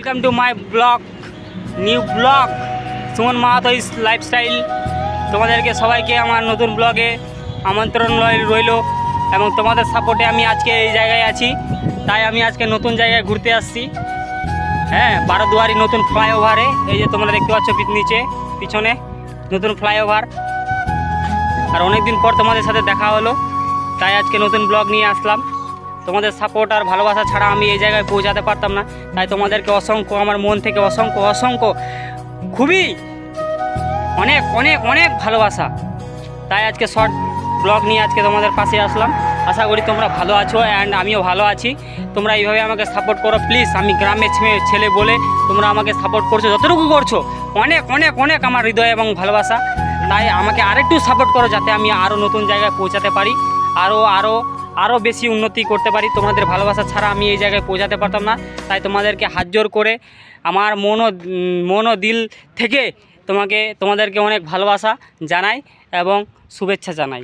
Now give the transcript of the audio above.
Welcome to my blog, new blog Suman Mahato lifestyle. তোমাদেরকে সবাইকে আমার নতুন ব্লগে আমন্ত্রণ রইল এবং তোমাদের সাপোর্টে আমি আজকে এই জায়গায় আছি। তাই আমি আজকে নতুন জায়গায় ঘুরতে আসছি। হ্যাঁ, বারোদুয়ারি নতুন ফ্লাইওভারে, এই যে তোমরা দেখতে পাচ্ছ নিচে পিছনে নতুন ফ্লাইওভার। আর অনেক দিন পর তোমাদের সাথে দেখা হলো, তাই আজকে নতুন ব্লগ নিয়ে আসলাম। তোমাদের সাপোর্ট আর ভালোবাসা ছাড়া আমি এই জায়গায় পৌঁছাতে পারতাম না। তাই তোমাদেরকে অসংখ্য, আমার মন থেকে অসংখ্য খুবই অনেক অনেক অনেক ভালোবাসা। তাই আজকে শর্ট ব্লগ নিয়ে আজকে তোমাদের পাশে আসলাম। আশা করি তোমরা ভালো আছো অ্যান্ড আমিও ভালো আছি। তোমরা এইভাবে আমাকে সাপোর্ট করো প্লিজ। আমি গ্রামের ছেলে বলে তোমরা আমাকে সাপোর্ট করছো, যতটুকু করছো অনেক অনেক অনেক আমার হৃদয় এবং ভালোবাসা। তাই আমাকে আরেকটু সাপোর্ট করো যাতে আমি আরও নতুন জায়গায় পৌঁছাতে পারি, আরও বেশি উন্নতি করতে পারি। তোমাদের ভালোবাসা ছাড়া আমি এই জায়গায় পৌঁছাতে পারতাম না। তাই তোমাদেরকে হাত জোর করে আমার মন ও দিল থেকে তোমাদেরকে অনেক ভালোবাসা জানাই এবং শুভেচ্ছা জানাই।